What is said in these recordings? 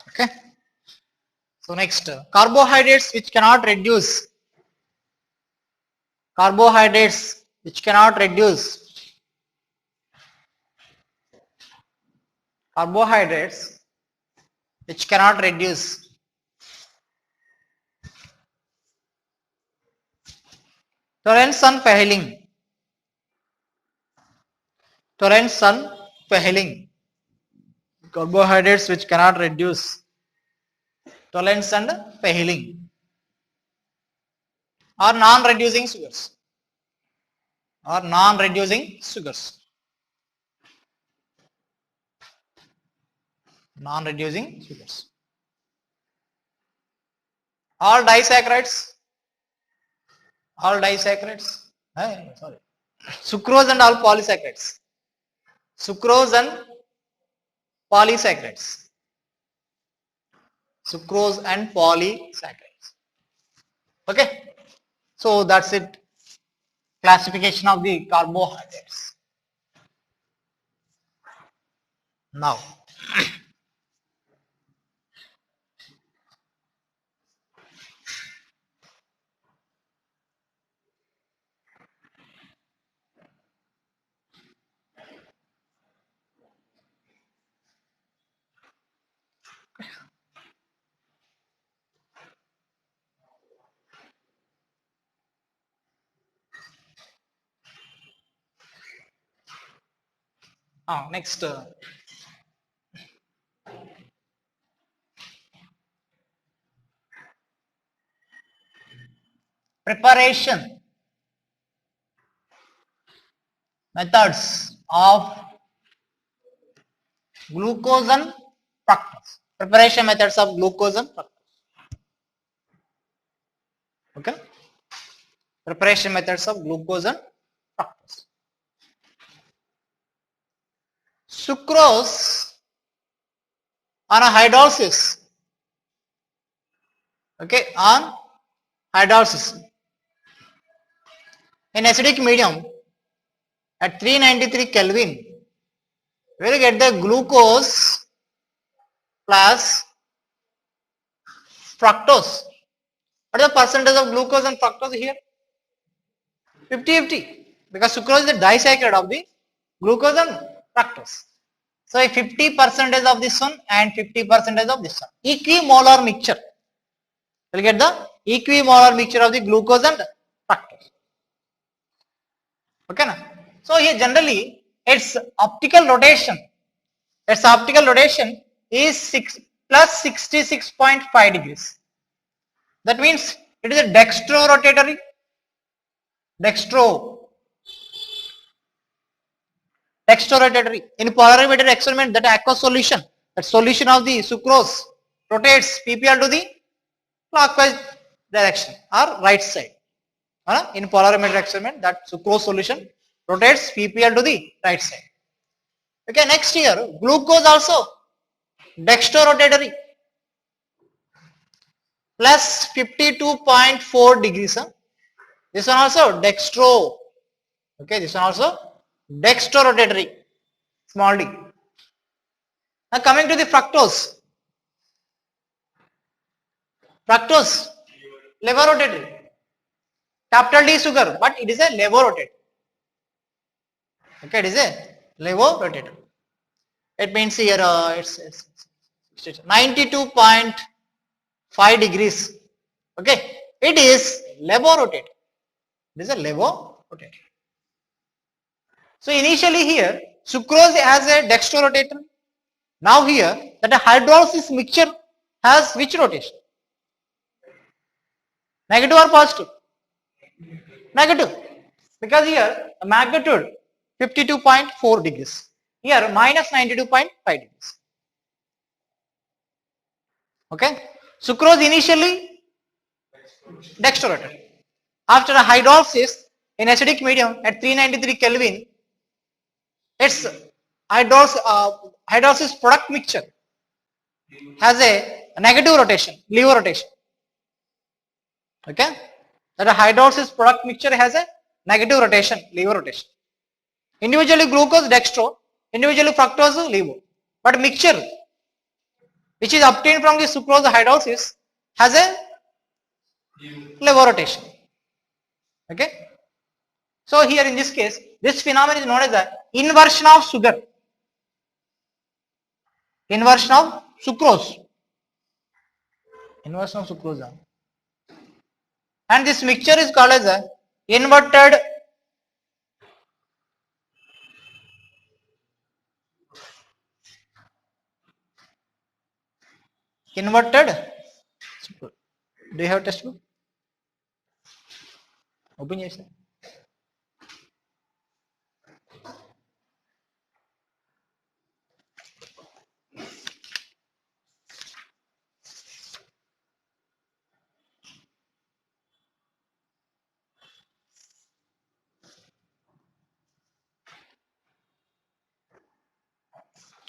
Okay. So next, carbohydrates which cannot reduce. Carbohydrates which cannot reduce. Carbohydrates which cannot reduce. Torrent Sun Paheling. Torrent Sun Paheling. Carbohydrates which cannot reduce. Tolerance and Paheling. Or non-reducing sugars. Or non-reducing sugars. Non-reducing sugars. All disaccharides. All disaccharides. Sorry. Sucrose and all polysaccharides. Sucrose and polysaccharides. Sucrose and polysaccharides. Okay. So that's it. Classification of the carbohydrates. Now. Next. Preparation methods of glucose and fructose. Preparation methods of glucose and fructose. Okay. Preparation methods of glucose and fructose. Sucrose on a hydrolysis. Okay, on hydrolysis in acidic medium at 393 Kelvin, we will get the glucose plus fructose. What is the percentage of glucose and fructose here? 50-50, because sucrose is the disaccharide of the glucose and fructose. So a 50% of this one and 50% of this one. Equimolar mixture. You will get the equimolar mixture of the glucose and fructose. Okay na? So here generally its optical rotation. Its optical rotation is 6 plus 66.5 degrees. That means it is a dextro-rotatory. Dextro-rotatory. In polarimetric experiment, that aqueous solution, that solution of the sucrose rotates PPL to the clockwise direction or right side. In polarimetric experiment, that sucrose solution rotates PPL to the right side. Okay, next here, glucose also dextro-rotatory plus 52.4 degrees. This one also dextro. Okay, this one also dextro-rotatory, small d. Now coming to the fructose. Fructose, levorotatory. Capital D sugar, but it is a levorotatory. Okay, it is a levorotatory. It means here it's 92.5 degrees. Okay, it is levorotatory. It is a levorotatory. So initially here sucrose has a dextrorotator. Now here that a hydrolysis mixture has which rotation? Negative or positive? Negative. Because here the magnitude 52.4 degrees. Here minus 92.5 degrees. Okay. Sucrose initially dextrorotator. After a hydrolysis in acidic medium at 393 Kelvin, its hydrolysis product mixture has a negative rotation, lever rotation. Okay, that a hydrolysis product mixture has a negative rotation, lever rotation. Individually glucose dextro, individually fructose levo, but mixture which is obtained from the sucrose hydrolysis has a lever rotation. Okay. So here in this case, this phenomenon is known as the inversion of sugar. Inversion of sucrose. Inversion of sucrose. And this mixture is called as a inverted sucrose. Do you have a textbook? Open your sir.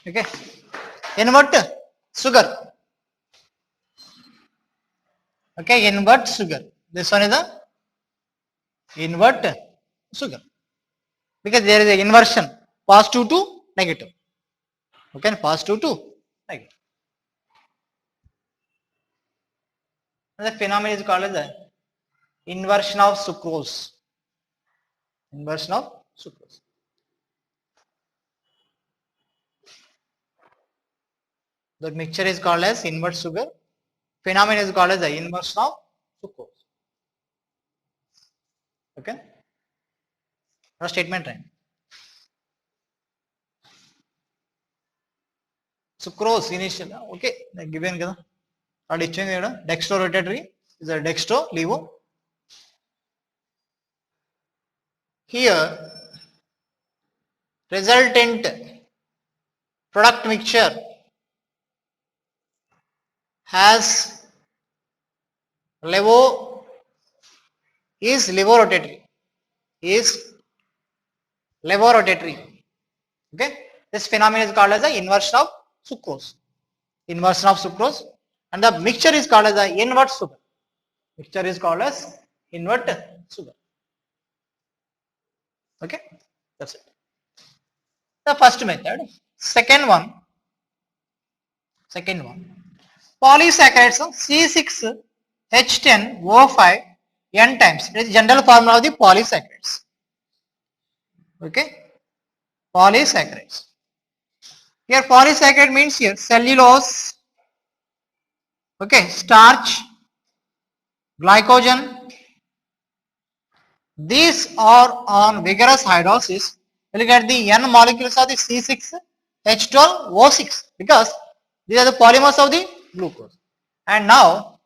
Okay. Invert sugar. Okay, invert sugar. This one is the invert sugar. Because there is a inversion, positive to negative. Okay, positive to negative. And the phenomenon is called as the inversion of sucrose. Inversion of sucrose. The mixture is called as invert sugar. Phenomenon is called as the inversion of sucrose. Okay. Our statement right. Sucrose initial. Okay. Given kada. Our dextrorotatory is a dextro levo. Here resultant product mixture has levo is levorotatory. Is levorotatory. Okay. This phenomenon is called as the inversion of sucrose. Inversion of sucrose, and the mixture is called as the invert sugar. Mixture is called as invert sugar. Okay, that's it. The first method. Second one, polysaccharides C6H10O5 N times. It is general formula of the polysaccharides. Okay, polysaccharides. Here polysaccharide means here cellulose, okay, starch, glycogen. These are on vigorous hydrolysis. You will get the N molecules of the C6H12O6 because these are the polymers of the glucose. And now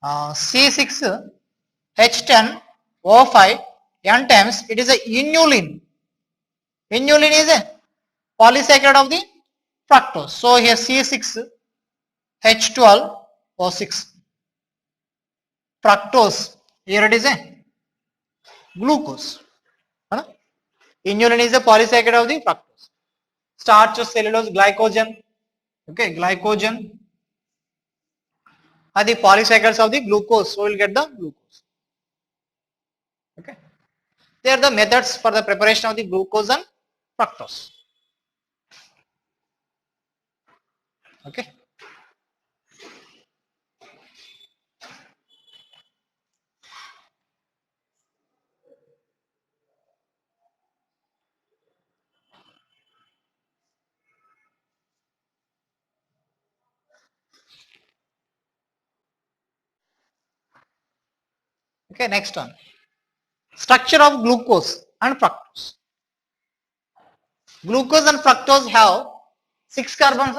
C6H10O5 N times, it is a inulin. Inulin is a polysaccharide of the fructose. So here C6H12O6 fructose, here it is a glucose. Inulin is a polysaccharide of the fructose. Starch, cellulose, glycogen. Okay, glycogen are the polysaccharides of the glucose. So we will get the glucose. Okay. They are the methods for the preparation of the glucose and fructose. Okay. Okay, next one. Structure of glucose and fructose. Glucose and fructose have 6 carbons.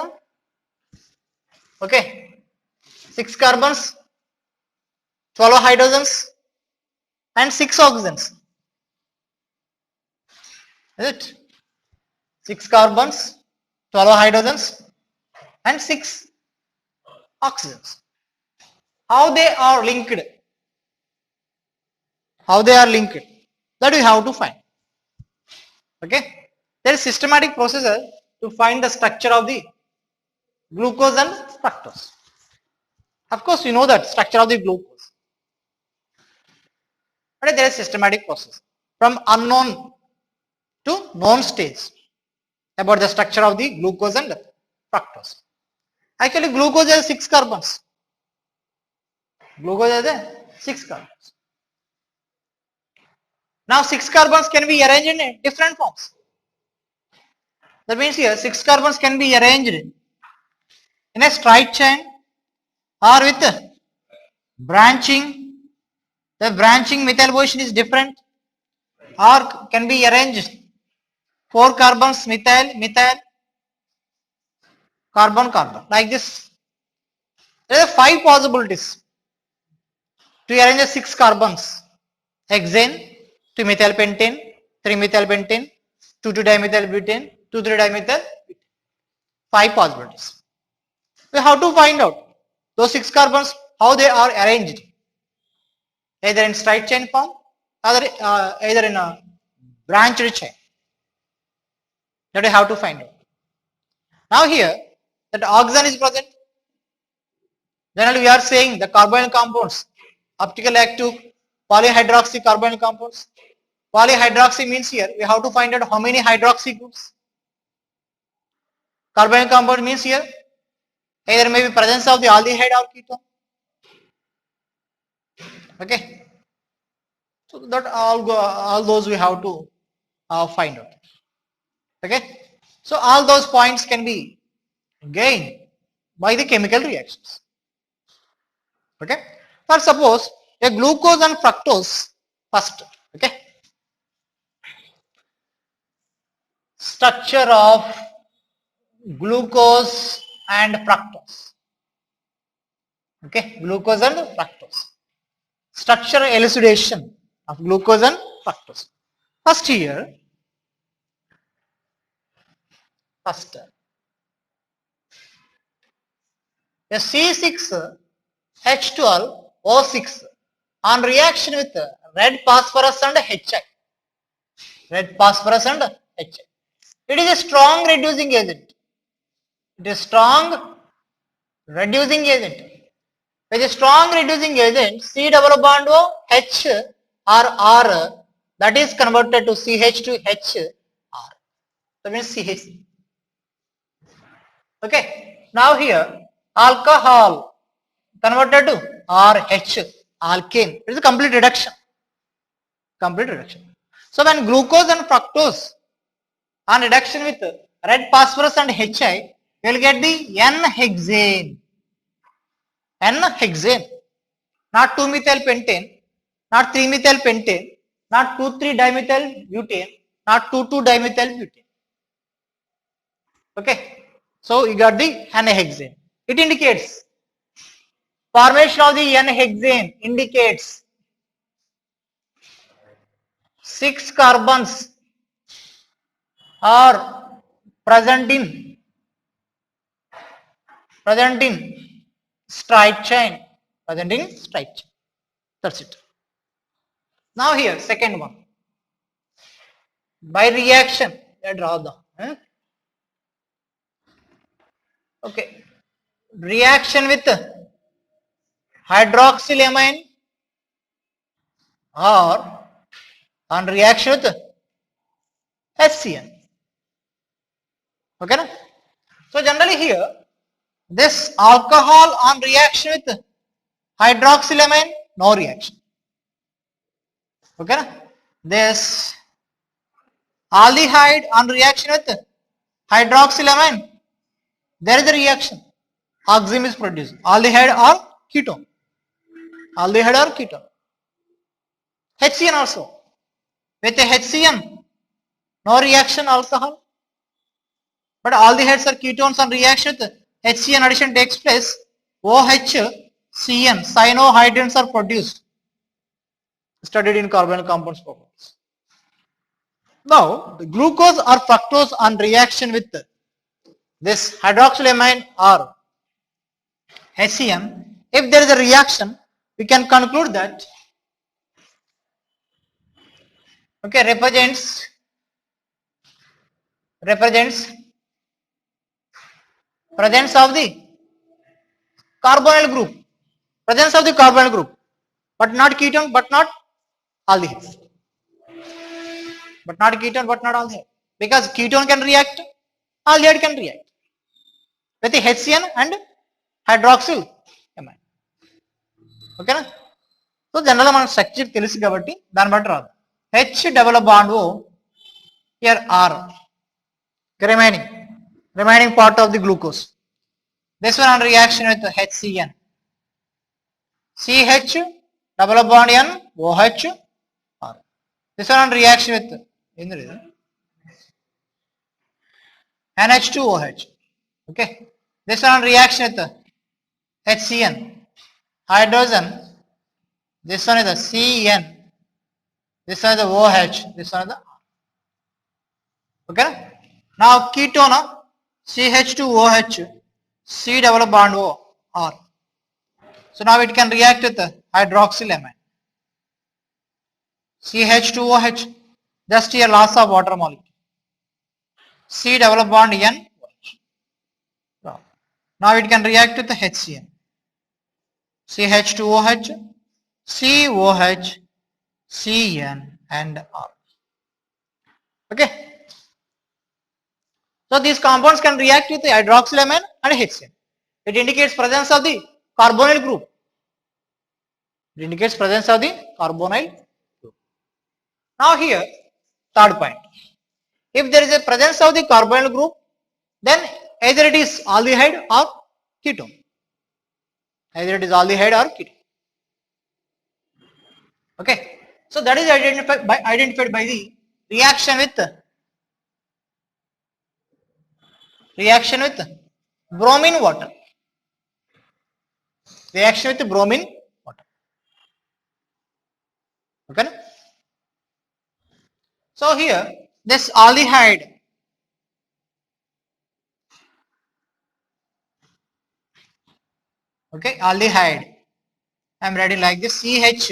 Okay, 6 carbons, 12 hydrogens and 6 oxygens. Is it? 6 carbons, 12 hydrogens and 6 oxygens. How they are linked? How they are linked? That we have to find. Okay. There is systematic process to find the structure of the glucose and fructose. Of course, you know that structure of the glucose. But there is systematic process from unknown to known stage about the structure of the glucose and fructose. Actually, glucose has 6 carbons. Glucose has 6 carbons. Now 6 carbons can be arranged in different forms. That means here 6 carbons can be arranged in a straight chain or with branching. The branching methyl position is different, or can be arranged 4 carbons methyl, methyl, carbon, carbon, like this. There are 5 possibilities to arrange 6 carbons: hexane, 2 methyl pentane, 3 methyl pentane, 2 dimethyl butane, 2 dimethyl. 5 possibilities. We have to find out those 6 carbons, how they are arranged, either in straight chain form or either in a branched chain. That we have to find out. Now here, that oxygen is present. Generally we are saying the carbonyl compounds, optically active polyhydroxy carbonyl compounds. Polyhydroxy means here we have to find out how many hydroxy groups. Carbonyl compound means here either may be presence of the aldehyde or ketone. Okay. So that all those we have to find out. Okay. So all those points can be gained by the chemical reactions. Okay. For suppose a glucose and fructose first. Okay. Structure of glucose and fructose. Okay. Glucose and fructose. Structure elucidation of glucose and fructose. First here. First. A C6H12O6 on reaction with red phosphorus and HI. Red phosphorus and HI. It is a strong reducing agent. It is strong reducing agent. With a strong reducing agent, C double bond O H or R, that is converted to CH to H R. That means CH. Okay. Now here alcohol converted to RH, alkane. It is a complete reduction. Complete reduction. So when glucose and fructose on reduction with red phosphorus and HI, you will get the N-hexane. N-hexane. Not 2-methyl pentane, not 3-methyl pentane, not 2,3-dimethyl butane, not 2,2-dimethyl butane. Okay. So you got the N-hexane. It indicates formation of the N-hexane indicates 6 carbons are present in straight chain. Present in straight chain. That's it. Now here, second one. By reaction, I draw down. Okay. Reaction with hydroxylamine or on reaction with HCN. Okay. Na? So generally here, this alcohol on reaction with hydroxylamine, no reaction. Okay. Na? This aldehyde on reaction with hydroxylamine, there is a reaction. Oxime is produced. Aldehyde or ketone. Aldehyde or ketone. HCN also. With a HCN, no reaction alcohol. But aldehydes or ketones on reaction with HCN addition takes place. OHCN, cyanohydrins are produced. Studied in carbonyl compounds programs. Now, the glucose or fructose on reaction with this hydroxylamine or HCN, if there is a reaction, we can conclude that represents presence of the carbonyl group, but not ketone, but not aldehyde. But not ketone, but not aldehyde. Because ketone can react, aldehyde can react with the HCN and hydroxyl amine. ఓకేనా? So general గా మనకు structure తెలుసు కాబట్టి దాన్ని బట్టి రాదు. H double bond O, here R, remaining part of the glucose. This one on reaction with HCN. CH double bond N OH R. This one on reaction with NH2OH. Okay. This one on reaction with HCN. Hydrogen. This one is the CN. This one is the OH. This one is the R. Okay. Now ketone CH2OH, C double bond O, R. So now it can react with hydroxyl amine. CH2OH, just here loss of water molecule. C double bond N. Now it can react with the HCN. CH2OH, COH, CN and R. Okay. So these compounds can react with the hydroxylamine and HCN. It indicates presence of the carbonyl group. It indicates presence of the carbonyl group. Now here, third point. If there is a presence of the carbonyl group, then either it is aldehyde or ketone. Either it is aldehyde or ketone. Okay. So that is identified by the reaction with bromine water. Reaction with bromine water. Okay. So here this aldehyde okay, aldehyde I am writing like this CH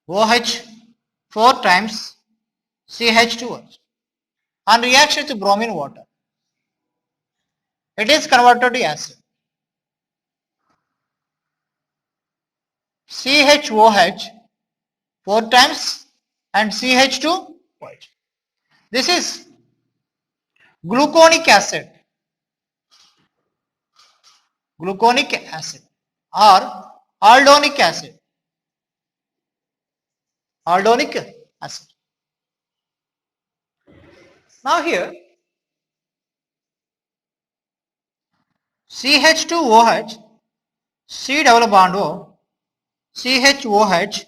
OH 4 times CH2OH on reaction to bromine water. It is converted to acid. CHOH 4 times and CH2OH. This is gluconic acid. Gluconic acid or aldonic acid. Aldonic acid. Now here CH2OH, C double bond O, CHOH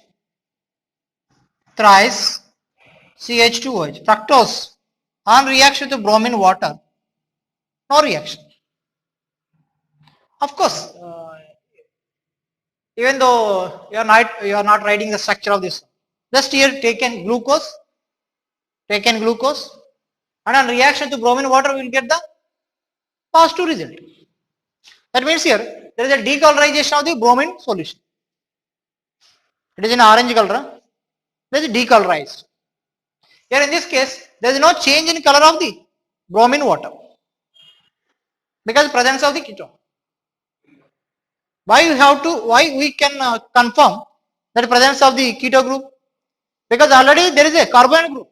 thrice CH2OH, fructose on reaction to bromine water, no reaction. Of course, even though you are not writing the structure of this, just here taken glucose, and on reaction to bromine water we will get the positive result. That means here there is a decolorization of the bromine solution. It is in orange color. There is decolorized. Here in this case there is no change in color of the bromine water because presence of the ketone. Why we can confirm that presence of the keto group? Because already there is a carbonyl group.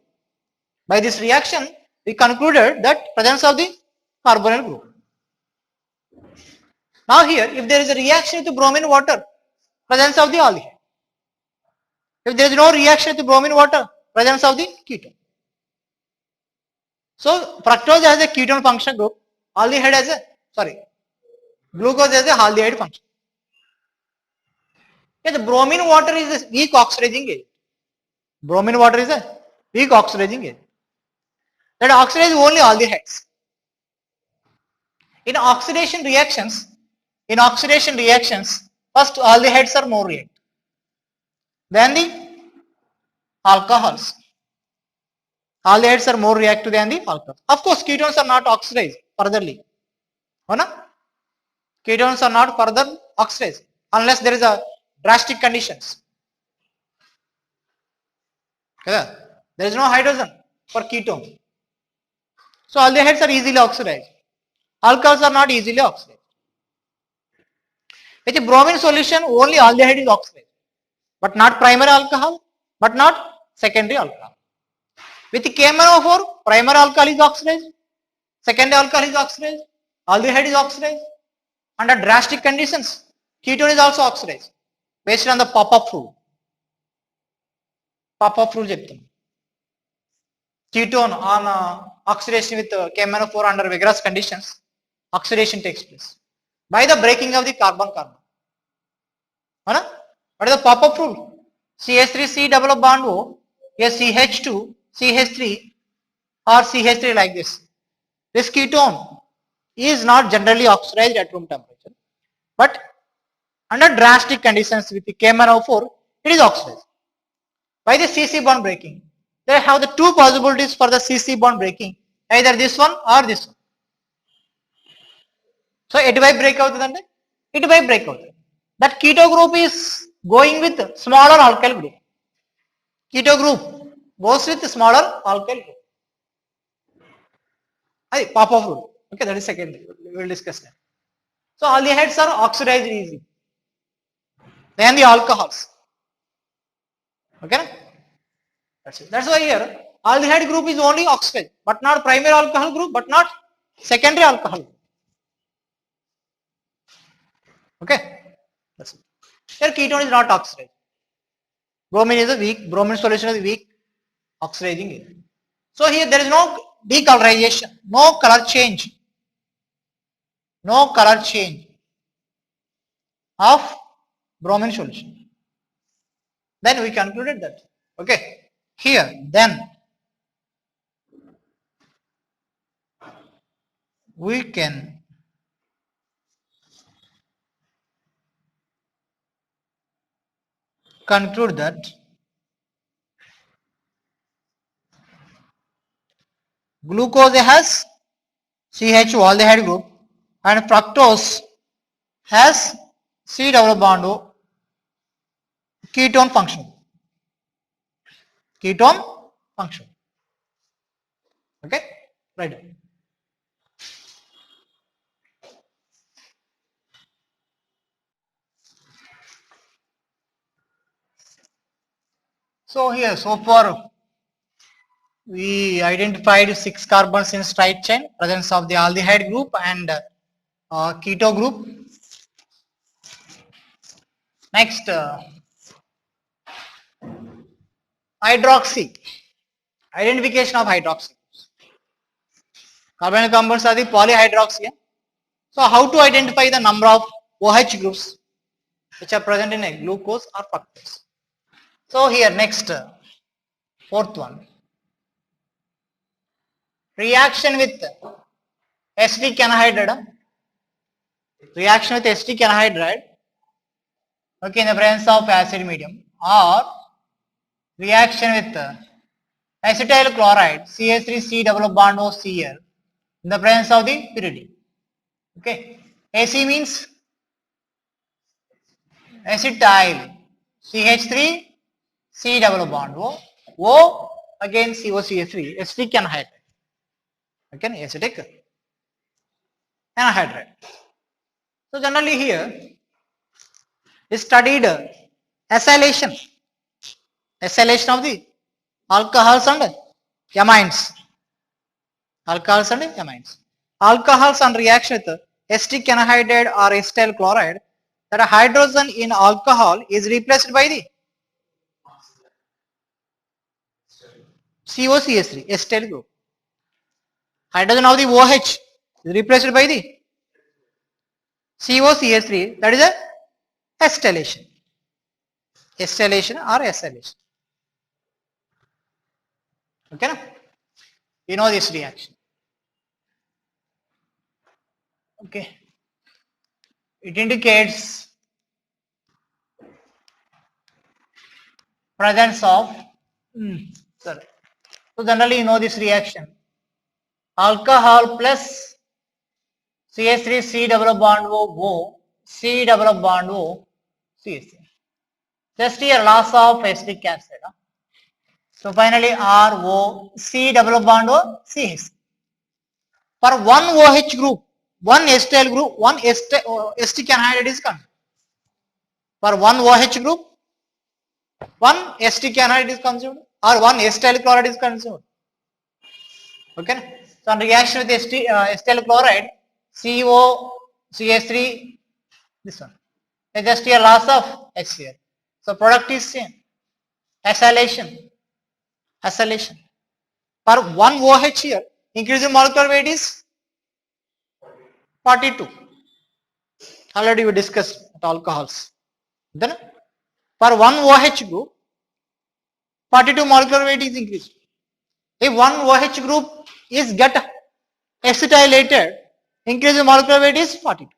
By this reaction we concluded that presence of the carbonyl group. Now here if there is a reaction with bromine water, presence of the aldehyde. If there is no reaction with bromine water, presence of the ketone. So fructose has a ketone function group, aldehyde has glucose has a aldehyde function. The bromine water is a weak oxidizing agent. Bromine water is a weak oxidizing agent. That oxidizes only aldehydes. In oxidation reactions, first aldehydes are more react than the alcohols. Aldehydes are more reactive than the alcohols. Of course, ketones are not oxidized furtherly. Ketones are not further oxidized unless there is a drastic conditions. There is no hydrogen for ketone. So aldehydes are easily oxidized. Alcohols are not easily oxidized. With a bromine solution, only aldehyde is oxidized, but not primary alcohol, but not secondary alcohol. With KMnO4, primary alcohol is oxidized, secondary alcohol is oxidized, aldehyde is oxidized. Under drastic conditions, ketone is also oxidized based on the Popov rule. Popov rule చెప్తాం. Ketone on oxidation with KMnO4 under vigorous conditions, oxidation takes place by the breaking of the carbon-carbon. What is the Popov rule? CH3C double bond O, a CH2, CH3 or CH3 like this. This ketone is not generally oxidized at room temperature, but under drastic conditions with the KMnO4, it is oxidized. By the CC bond breaking, they have the two possibilities for the CC bond breaking, either this one or this one. So ఎటువైపు break అవుతుందంటే ఇటువైపు break అవుతుంది. That keto group is going with smaller alkyl group. Keto group goes with smaller alkyl group. Hey, Popov rule. Okay, that is second. We will discuss that. So aldehydes are oxidized easily. Then the alcohols. Okay, that's it. That's why here aldehyde group is only oxidized, but not primary alcohol group, but not secondary alcohol group. Okay, that's it. Here ketone is not oxidized. Bromine is a weak, bromine solution is weak oxidizing agent. So here there is no decolorization, no color change, no color change of bromine solution. Then we concluded that. Okay, here then we can conclude that glucose has CH2 aldehyde group and fructose has C double bond O ketone function. Ketone function. Okay, right. So here, so far we identified 6 carbons in straight chain, presence of the aldehyde group and keto group. Next, hydroxy, identification of hydroxy. Carbonyl compounds are the polyhydroxy. So how to identify the number of OH groups which are present in a glucose or fructose? So here next, fourth one, reaction with acetic anhydride, reaction with acetic anhydride, okay, in the presence of acid medium, or reaction with acetyl chloride, CH3C double bond O Cl, in the presence of the pyridine. Okay, AC means acetyl, CH3 C double bond O again COCH3, acetic anhydride. Okay, acetic anhydride. So generally here we studied acylation of the alcohols and amines. Alcohols and amines. Alcohols on reaction with acetic anhydride or acetyl chloride, that a hydrogen in alcohol is replaced by the COCH3, acetyl group. Hydrogen of the OH is replaced by the COCH3, that is a acetylation. Acetylation or acylation. Okay, na? You know this reaction. Okay, it indicates presence of sorry. So generally you know this reaction, alcohol plus CH3C double bond O C double bond O CH3. Just here loss of acetic acid. So finally RO C double bond O CH. For one OH group, one acetyl group, one acetic anhydride is consumed. For one OH group, one acetic anhydride is consumed or one acetyl chloride is consumed. Okay. So on reaction with acetyl chloride, CH3, this one. It's just a loss of HCl. So product is same. Acylation. Acylation. For 1 OH here, increase in molecular weight is 42. Already we discussed alcohols. Then for 1 OH group, 42 molecular weight is increased. If 1 OH group is get acetylated, increase in molecular weight is 42.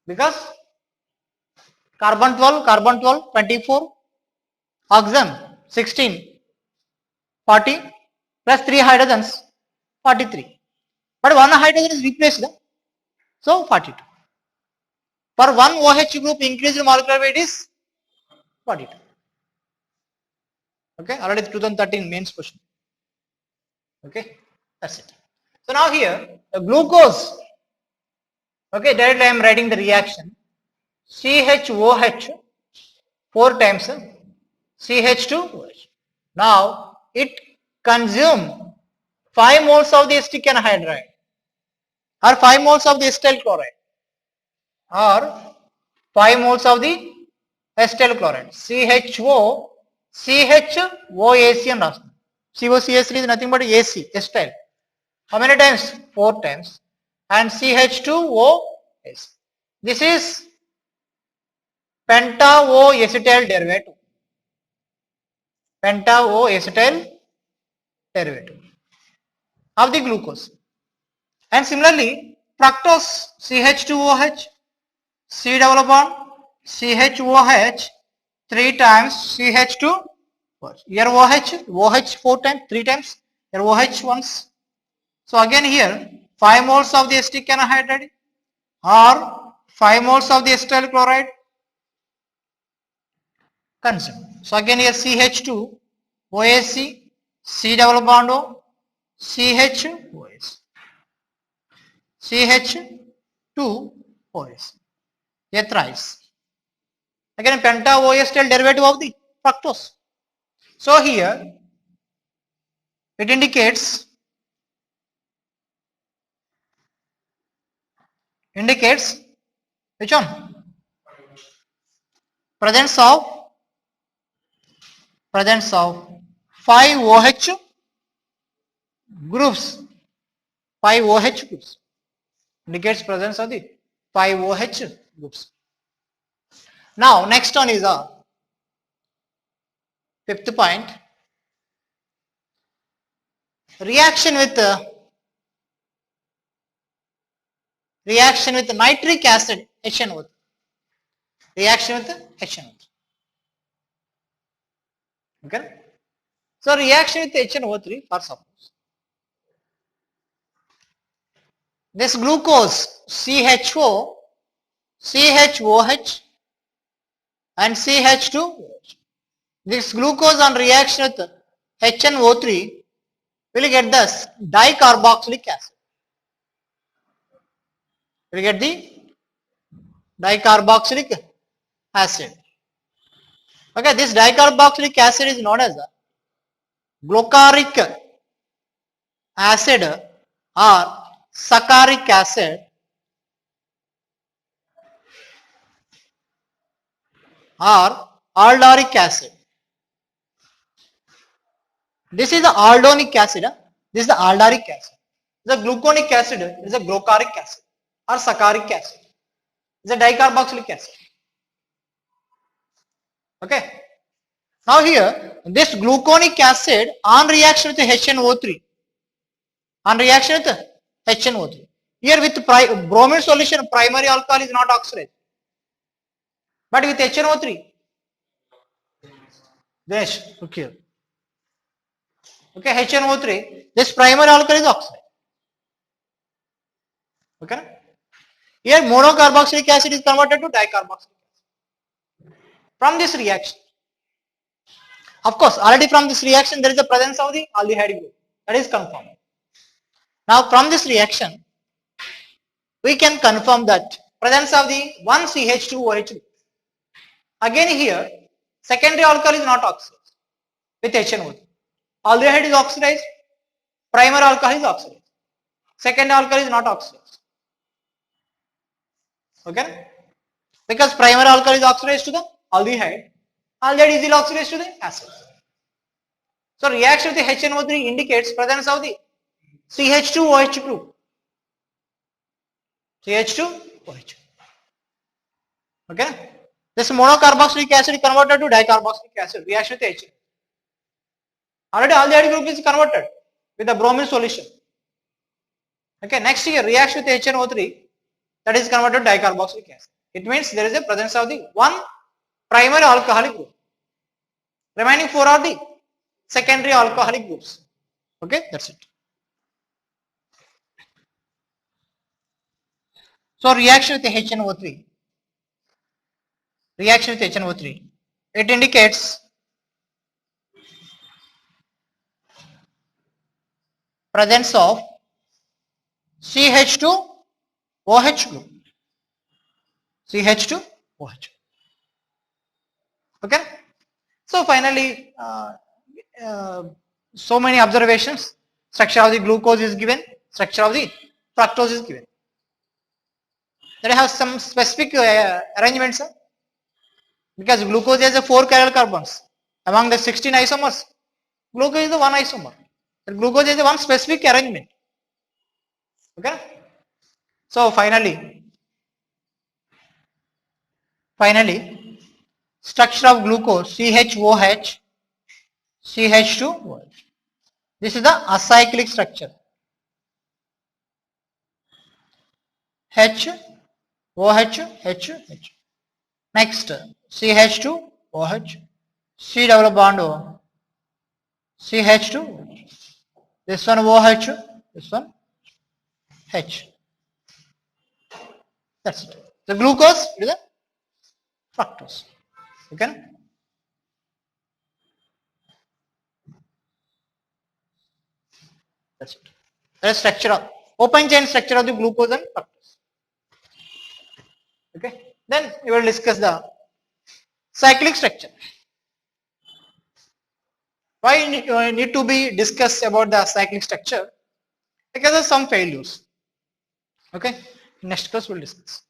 Because carbon 12, 24, oxygen 16, 40 plus 3 hydrogens 43. But 1 hydrogen is replaced, so 42. For 1 OH group, increase in molecular weight is 42. Okay, already 2013 mains question. Okay, that's it. So now here, the glucose. Okay, directly I am writing the reaction. CHOH 4 times CH2OH. Now it consume 5 moles of the acetic anhydride or 5 moles of the acetyl chloride or 5 moles of the acetyl chloride. CHOAC and Rasna. COCH3 is nothing but AC, acetyl. How many times? 4 times. And CH2OH. This is penta-O-acetyl derivative. Penta-O-acetyl derivative of the glucose. And similarly, fructose CH2OH, C double bond, CHOH 3 times CH2. Here OH 4 times, 3 times, here OH once. So again here 5 moles of the acetic anhydride or 5 moles of the acetyl chloride consumed. So again here CH2 OAC, C double bond O, CHOS, CH2OS, a thrice. Again penta-O-acetyl derivative of the fructose. So here it indicates which one? Presence of 5 OH groups. 5 OH groups indicates presence of the 5 OH groups. Now next one is a fifth point. Reaction with nitric acid HNO3. Reaction with HNO3. Okay. So reaction with HNO3, for suppose this glucose CHO, CHOH and CH2OH. This glucose on reaction with HNO3 will get this dicarboxylic acid. We get the dicarboxylic acid. Okay, this dicarboxylic acid is known as a glucaric acid or saccharic acid or aldolic acid. This is the aldonic acid. This is the aldaric acid. The gluconic acid is a glucaric acid or saccharic acid. It's a dicarboxylic acid. Okay. Now here, this gluconic acid on reaction with HNO3. On reaction with HNO3. Here with bromine solution, primary alcohol is not oxidized. But with HNO3, okay. Okay, HNO3, this primary alcohol is oxidized. Okay. Here monocarboxylic acid is converted to dicarboxylic acid. From this reaction, of course, already from this reaction there is a presence of the aldehyde group. That is confirmed. Now from this reaction, we can confirm that presence of the 1 CH2OH group. Again here, secondary alcohol is not oxidized with HNO3. Aldehyde is oxidized, primary alcohol is oxidized. second alkyl is not oxidized. Okay, because primary alkyl is oxidized to the aldehyde, aldehyde is easily oxidized to the acid. So reaction with the HNO3 indicates presence of the CH2OH group. CH2OH. Okay, this monocarboxylic acid converted to dicarboxylic acid, reaction with HNO. Already aldehyde group is converted with the bromine solution. Okay, next here reaction with HNO3, that is converted to dicarboxylic acid. It means there is a presence of the one primary alcoholic group. Remaining four are the secondary alcoholic groups. Okay, that's it. So reaction with the HNO3, it indicates presence of CH2OH group. CH2OH. Okay. So finally, so many observations. Structure of the glucose is given. Structure of the fructose is given. Then I have some specific arrangements. Because glucose has 4 chiral carbons. Among the 16 isomers, glucose is the one isomer. But glucose is the one specific arrangement. Okay. So finally, structure of glucose CHOH, CH2OH. This is the acyclic structure. H, OH, H, H. Next, CH2OH, C double bond O, CH2, this one OH, this one H. That's it. The glucose is the fructose. Okay. That's it. That is structure of open chain structure of the glucose and fructose. Okay. Then we will discuss the cyclic structure. Why need to be discussed about the cyclic structure? Because of some failures. Okay. Next class we will discuss.